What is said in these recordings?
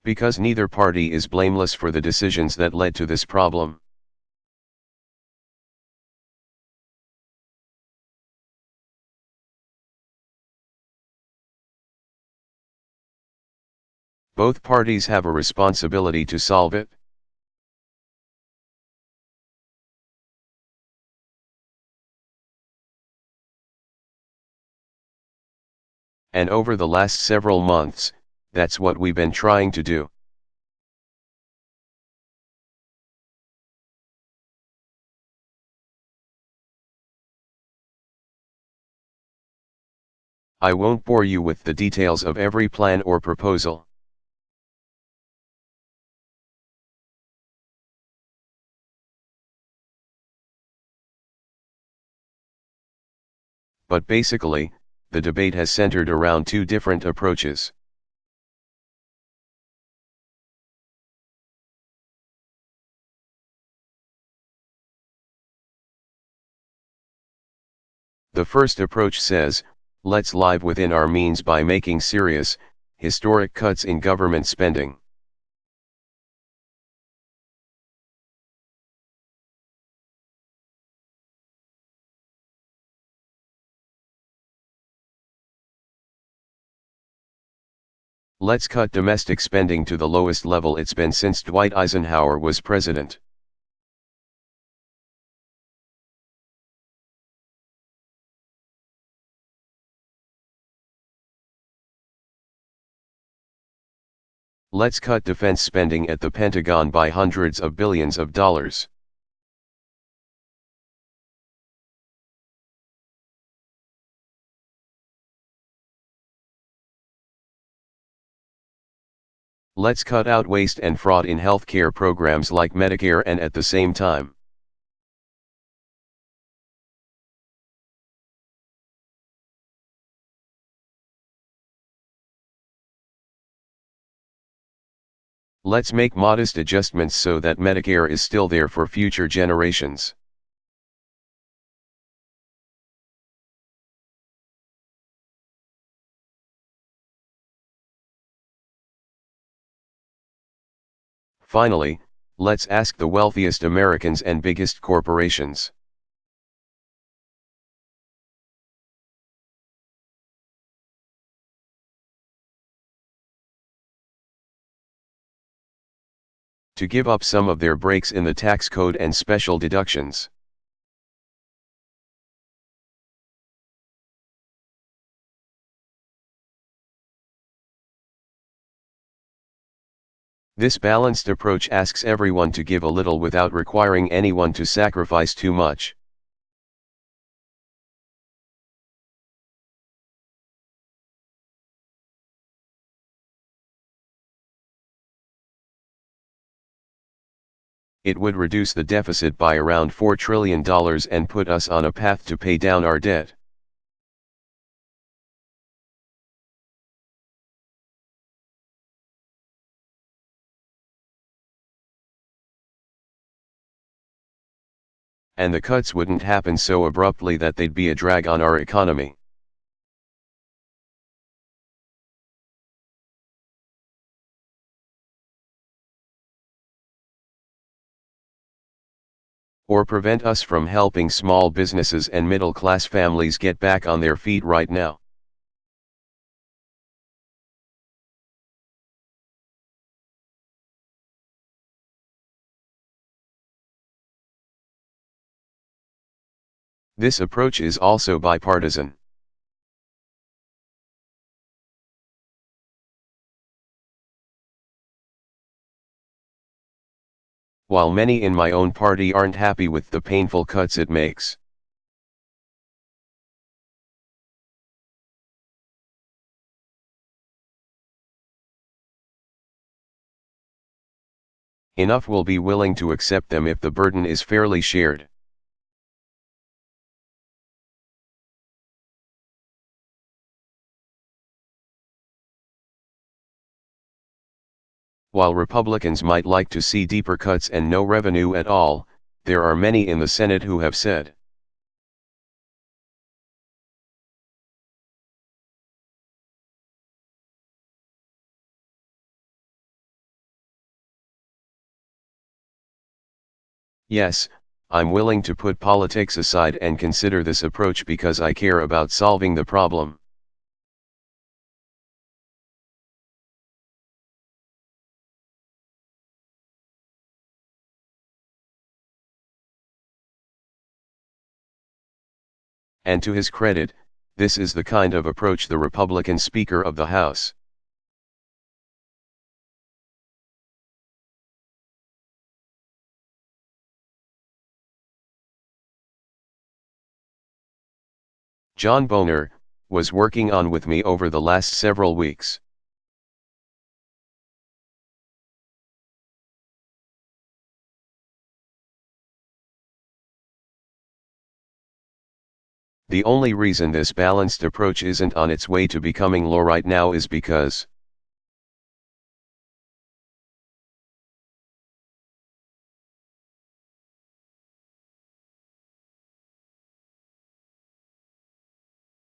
Because neither party is blameless for the decisions that led to this problem. Both parties have a responsibility to solve it. And over the last several months, that's what we've been trying to do. I won't bore you with the details of every plan or proposal. But basically, the debate has centered around two different approaches. The first approach says, let's live within our means by making serious, historic cuts in government spending. Let's cut domestic spending to the lowest level it's been since Dwight Eisenhower was president. Let's cut defense spending at the Pentagon by hundreds of billions of dollars. Let's cut out waste and fraud in healthcare programs like Medicare, and at the same time, let's make modest adjustments so that Medicare is still there for future generations. Finally, let's ask the wealthiest Americans and biggest corporations. To give up some of their breaks in the tax code and special deductions. This balanced approach asks everyone to give a little without requiring anyone to sacrifice too much. It would reduce the deficit by around $4 trillion and put us on a path to pay down our debt. And the cuts wouldn't happen so abruptly that they'd be a drag on our economy. Or prevent us from helping small businesses and middle-class families get back on their feet right now. This approach is also bipartisan. While many in my own party aren't happy with the painful cuts it makes. Enough will be willing to accept them if the burden is fairly shared. While Republicans might like to see deeper cuts and no revenue at all, there are many in the Senate who have said, Yes, I'm willing to put politics aside and consider this approach because I care about solving the problem. And to his credit, this is the kind of approach the Republican Speaker of the House. John Boehner, was working on with me over the last several weeks. The only reason this balanced approach isn't on its way to becoming law right now is because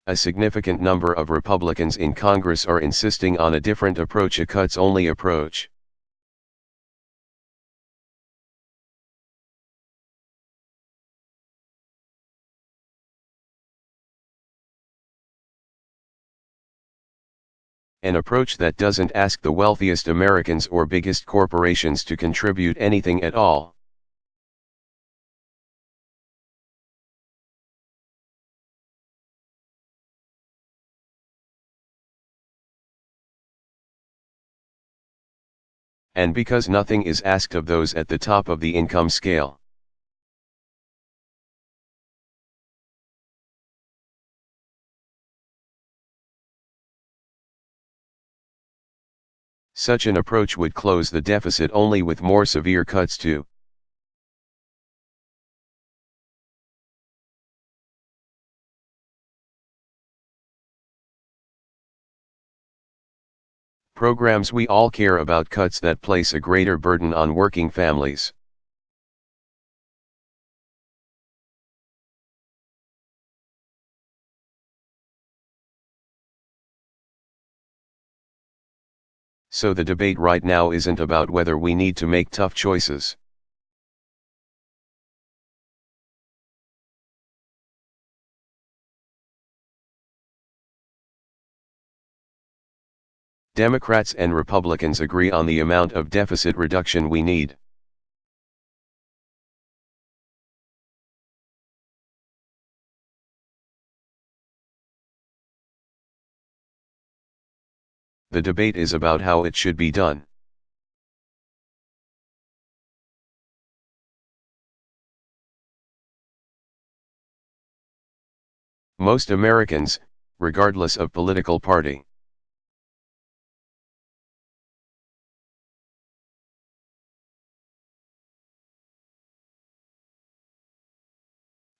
a significant number of Republicans in Congress are insisting on a different approach, a cuts-only approach. An approach that doesn't ask the wealthiest Americans or biggest corporations to contribute anything at all. And because nothing is asked of those at the top of the income scale. Such an approach would close the deficit only with more severe cuts to programs we all care about, cuts that place a greater burden on working families. So the debate right now isn't about whether we need to make tough choices. Democrats and Republicans agree on the amount of deficit reduction we need. The debate is about how it should be done. Most Americans, regardless of political party,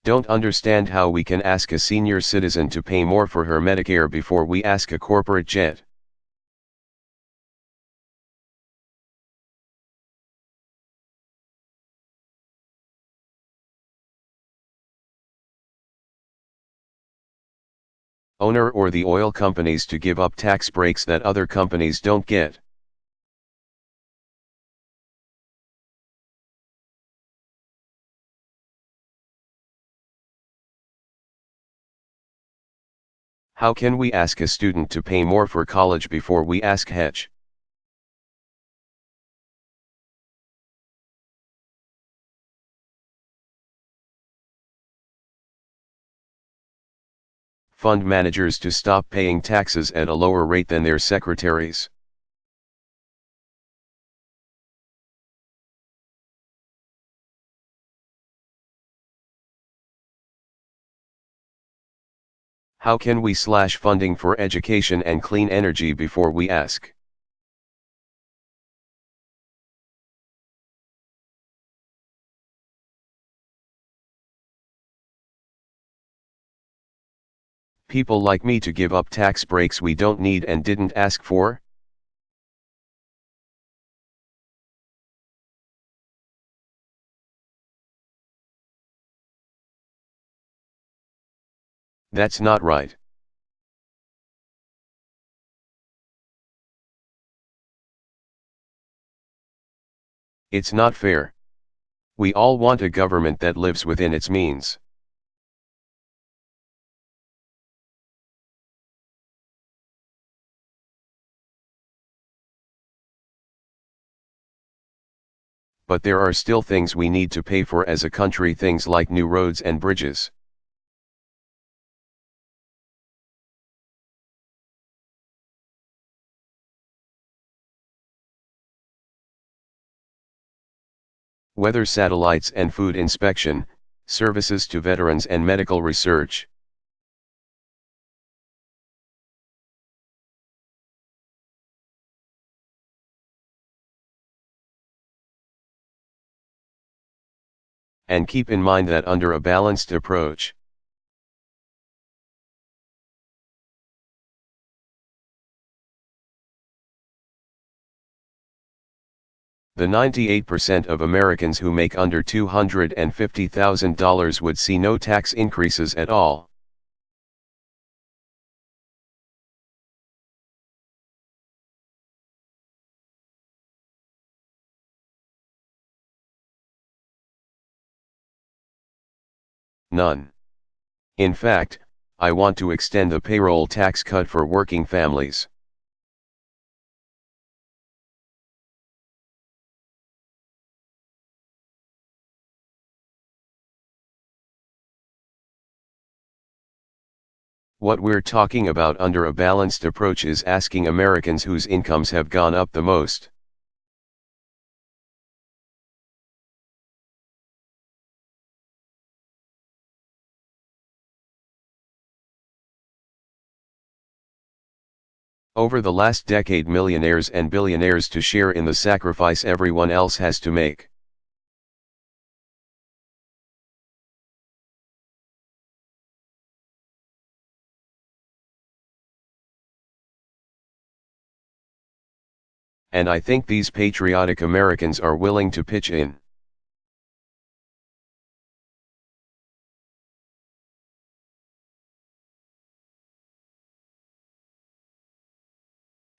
don't understand how we can ask a senior citizen to pay more for her Medicare before we ask a corporate jet. Owner or the oil companies to give up tax breaks that other companies don't get. How can we ask a student to pay more for college before we ask hedge fund managers to stop paying taxes at a lower rate than their secretaries? How can we slash funding for education and clean energy before we ask people like me to give up tax breaks we don't need and didn't ask for? That's not right. It's not fair. We all want a government that lives within its means. But there are still things we need to pay for as a country, things like new roads and bridges. Weather satellites and food inspection, services to veterans and medical research. And keep in mind that under a balanced approach, the 98% of Americans who make under $250,000 would see no tax increases at all. None. In fact, I want to extend the payroll tax cut for working families. What we're talking about under a balanced approach is asking Americans whose incomes have gone up the most. Over the last decade, millionaires and billionaires to share in the sacrifice everyone else has to make. And I think these patriotic Americans are willing to pitch in.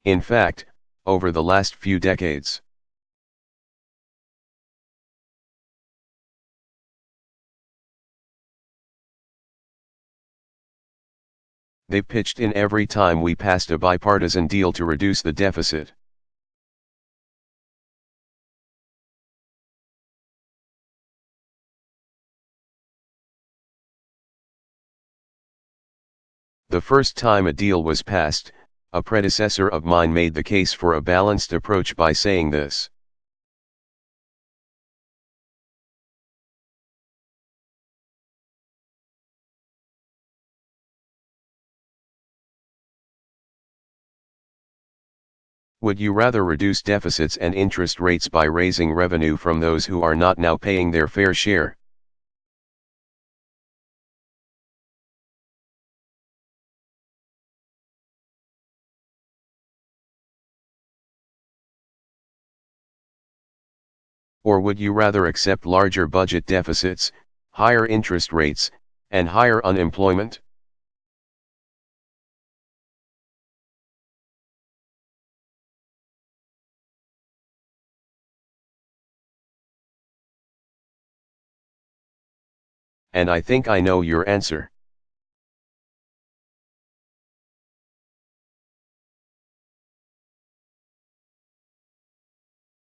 In fact, over the last few decades, they pitched in every time we passed a bipartisan deal to reduce the deficit. The first time a deal was passed, a predecessor of mine made the case for a balanced approach by saying this: would you rather reduce deficits and interest rates by raising revenue from those who are not now paying their fair share? Or would you rather accept larger budget deficits, higher interest rates, and higher unemployment? And I think I know your answer.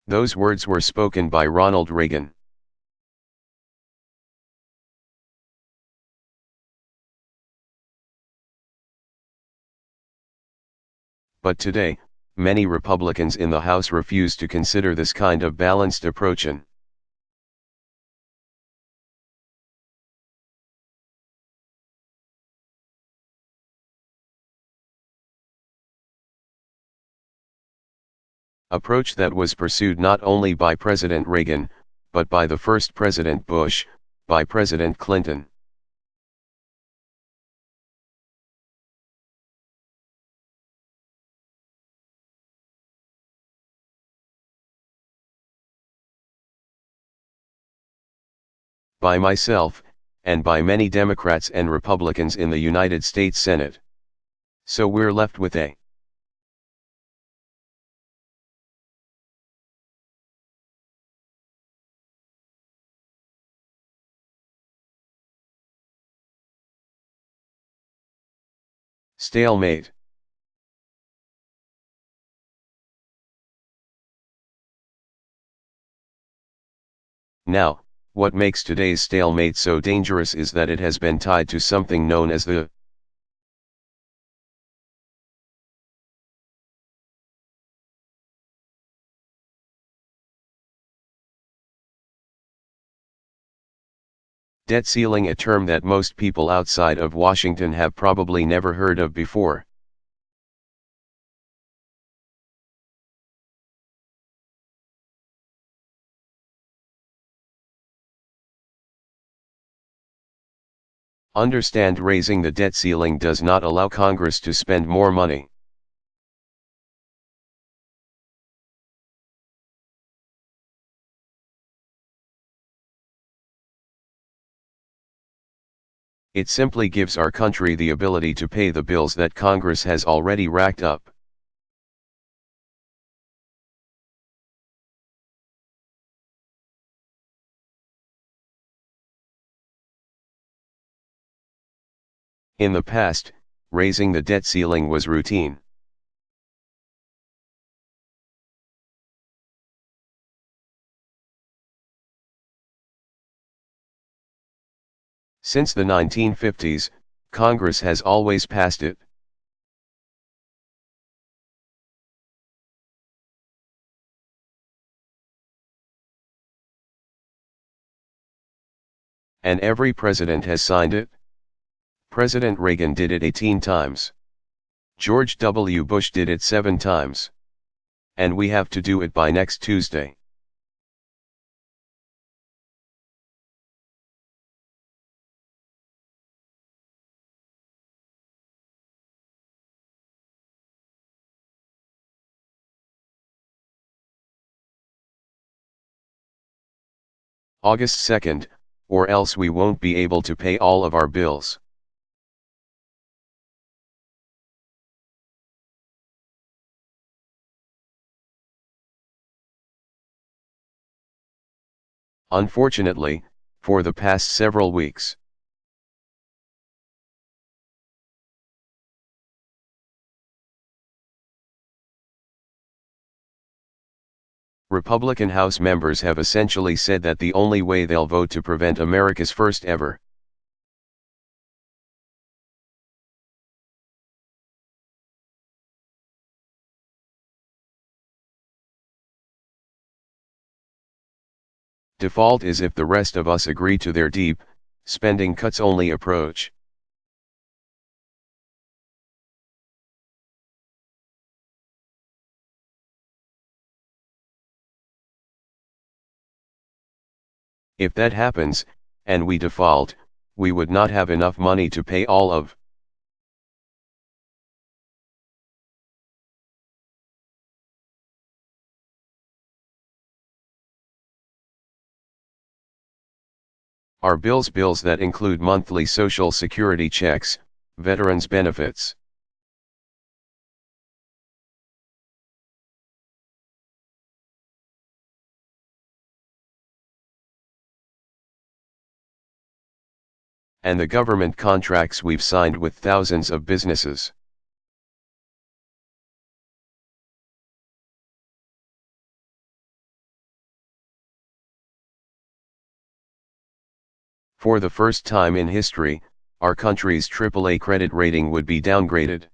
Those words were spoken by Ronald Reagan. But today, many Republicans in the House refuse to consider this kind of balanced approach. Approach that was pursued not only by President Reagan, but by the first President Bush, by President Clinton. By myself, and by many Democrats and Republicans in the United States Senate. So we're left with a Stalemate. Now, what makes today's stalemate so dangerous is that it has been tied to something known as the debt ceiling, a term that most people outside of Washington have probably never heard of before. Understand, raising the debt ceiling does not allow Congress to spend more money. It simply gives our country the ability to pay the bills that Congress has already racked up. In the past, raising the debt ceiling was routine. Since the 1950s, Congress has always passed it. And every president has signed it. President Reagan did it 18 times. George W. Bush did it 7 times. And we have to do it by next Tuesday. August 2nd, or else we won't be able to pay all of our bills. Unfortunately, for the past several weeks, Republican House members have essentially said that the only way they'll vote to prevent America's first ever default is if the rest of us agree to their deep, spending cuts only approach. If that happens, and we default, we would not have enough money to pay all of our bills that include monthly Social Security checks, veterans benefits, and the government contracts we've signed with thousands of businesses. For the first time in history, our country's AAA credit rating would be downgraded.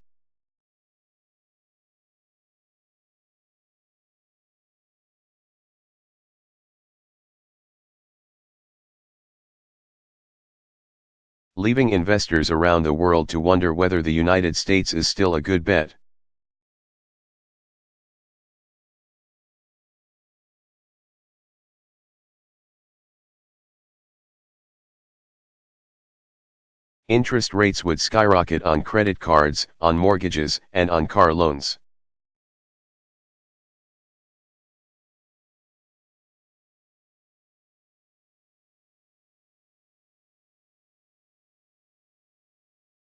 Leaving investors around the world to wonder whether the United States is still a good bet. Interest rates would skyrocket on credit cards, on mortgages, and on car loans.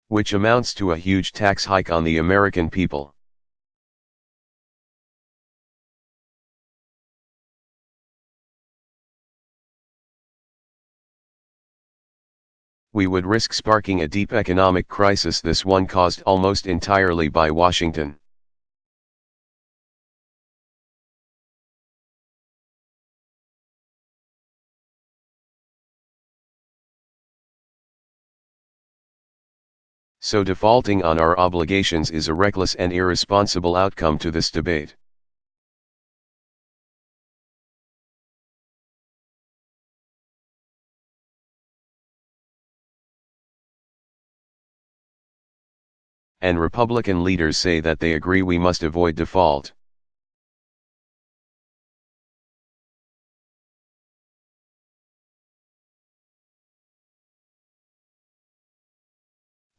Which amounts to a huge tax hike on the American people. we would risk sparking a deep economic crisis, this one caused almost entirely by Washington. So defaulting on our obligations is a reckless and irresponsible outcome to this debate. And Republican leaders say that they agree we must avoid default.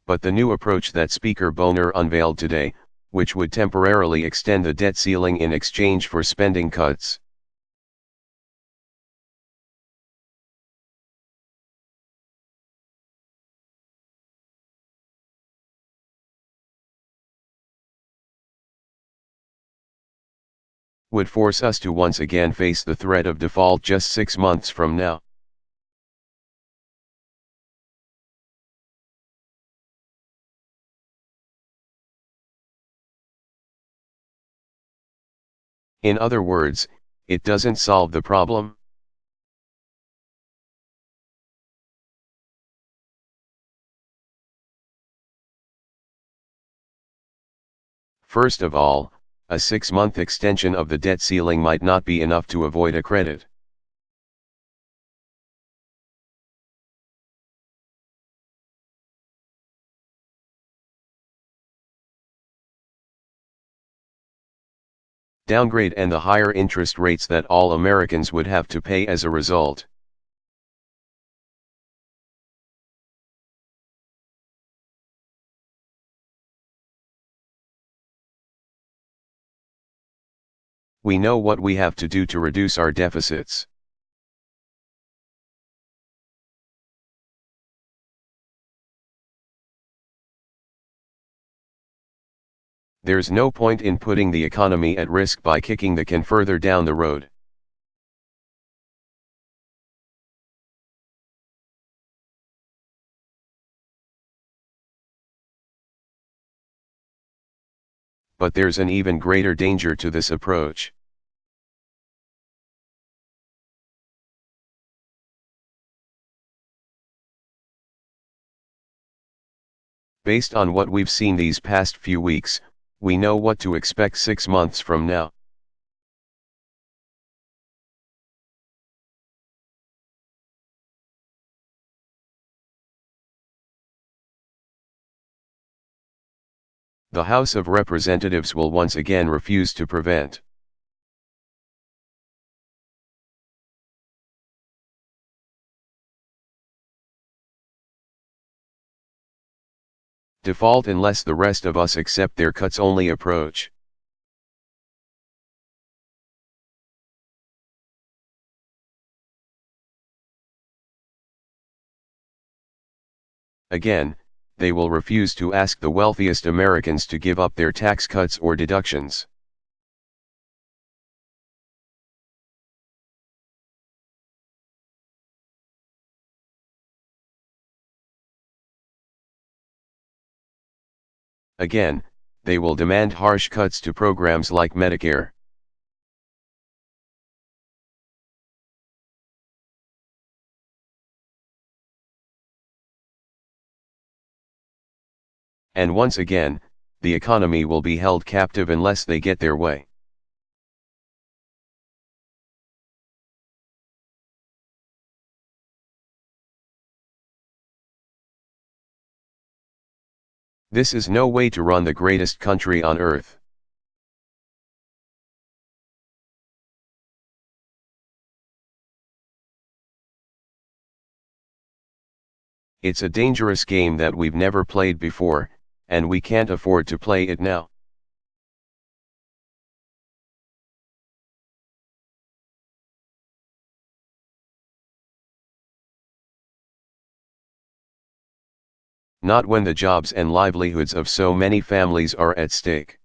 But the new approach that Speaker Boehner unveiled today, which would temporarily extend the debt ceiling in exchange for spending cuts, would force us to once again face the threat of default just 6 months from now. In other words, it doesn't solve the problem. First of all, a 6-month extension of the debt ceiling might not be enough to avoid a credit. Downgrade and the higher interest rates that all Americans would have to pay as a result. We know what we have to do to reduce our deficits. There's no point in putting the economy at risk by kicking the can further down the road. But there's an even greater danger to this approach. Based on what we've seen these past few weeks, we know what to expect 6 months from now. The House of Representatives will once again refuse to prevent. Default unless the rest of us accept their cuts-only approach. Again, they will refuse to ask the wealthiest Americans to give up their tax cuts or deductions. Again, they will demand harsh cuts to programs like Medicare. And once again, the economy will be held captive unless they get their way. This is no way to run the greatest country on earth. It's a dangerous game that we've never played before, and we can't afford to play it now. Not when the jobs and livelihoods of so many families are at stake.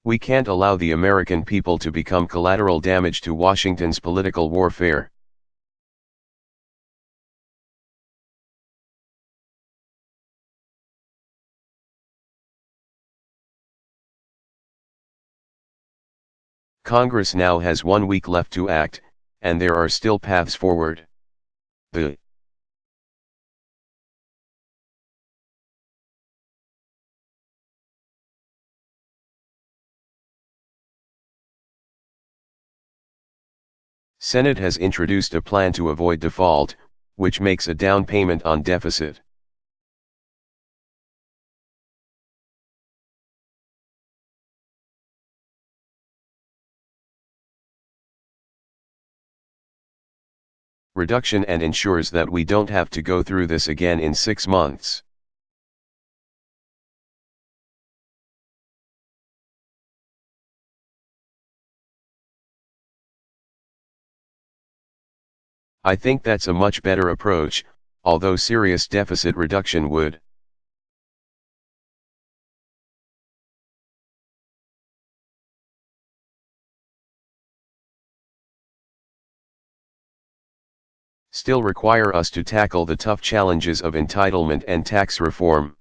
We can't allow the American people to become collateral damage to Washington's political warfare. Congress now has 1 week left to act, and there are still paths forward. The Senate has introduced a plan to avoid default, which makes a down payment on deficit. Reduction and ensures that we don't have to go through this again in 6 months. I think that's a much better approach, although serious deficit reduction would. Still require us to tackle the tough challenges of entitlement and tax reform.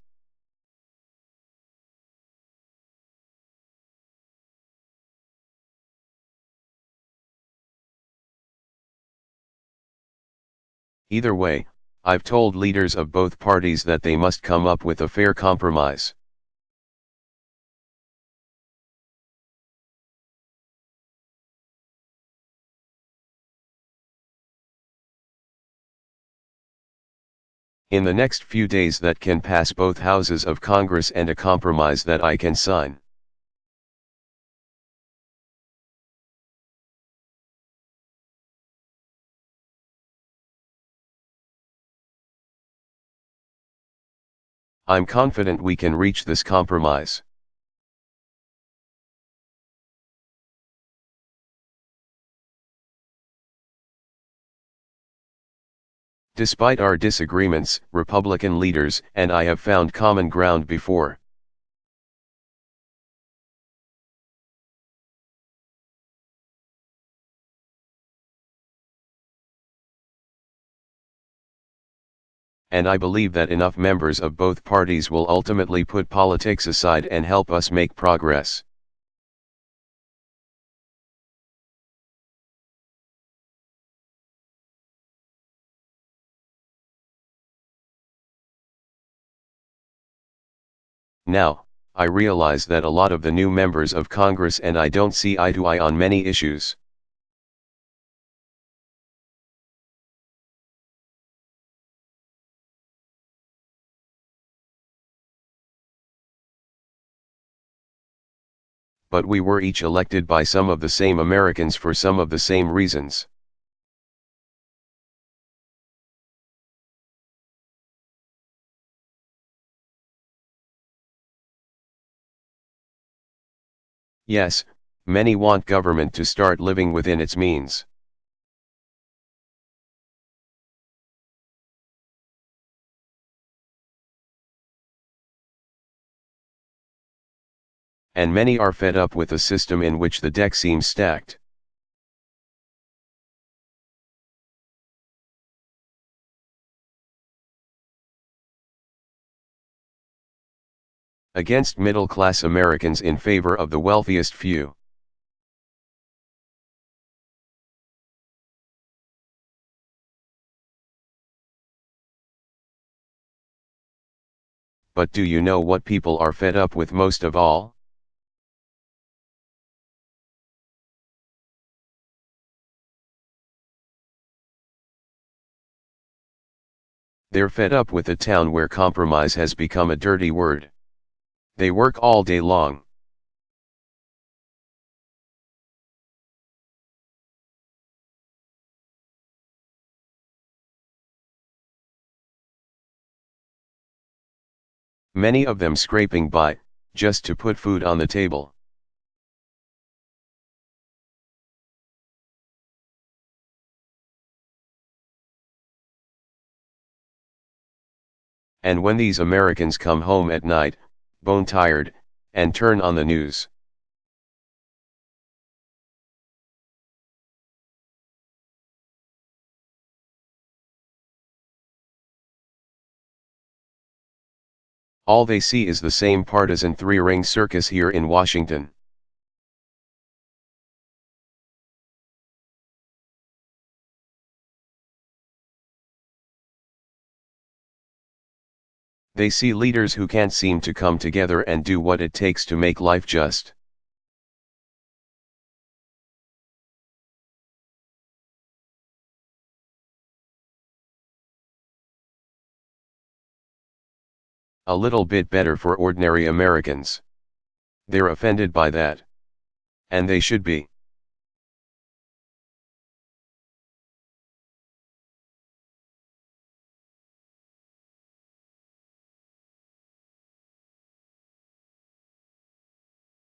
Either way, I've told leaders of both parties that they must come up with a fair compromise. In the next few days that can pass both houses of Congress and a compromise that I can sign. I'm confident we can reach this compromise. Despite our disagreements, Republican leaders and I have found common ground before. And I believe that enough members of both parties will ultimately put politics aside and help us make progress. Now, I realize that a lot of the new members of Congress and I don't see eye to eye on many issues. But we were each elected by some of the same Americans for some of the same reasons. Yes, many want government to start living within its means. And many are fed up with a system in which the deck seems stacked. Against middle-class Americans in favor of the wealthiest few. But do you know what people are fed up with most of all? They're fed up with a town where compromise has become a dirty word. They work all day long. Many of them scraping by, just to put food on the table. And when these Americans come home at night, bone-tired, and turn on the news, All they see is the same partisan three-ring circus here in Washington. They see leaders who can't seem to come together and do what it takes to make life just. A little bit better for ordinary Americans. They're offended by that. And they should be.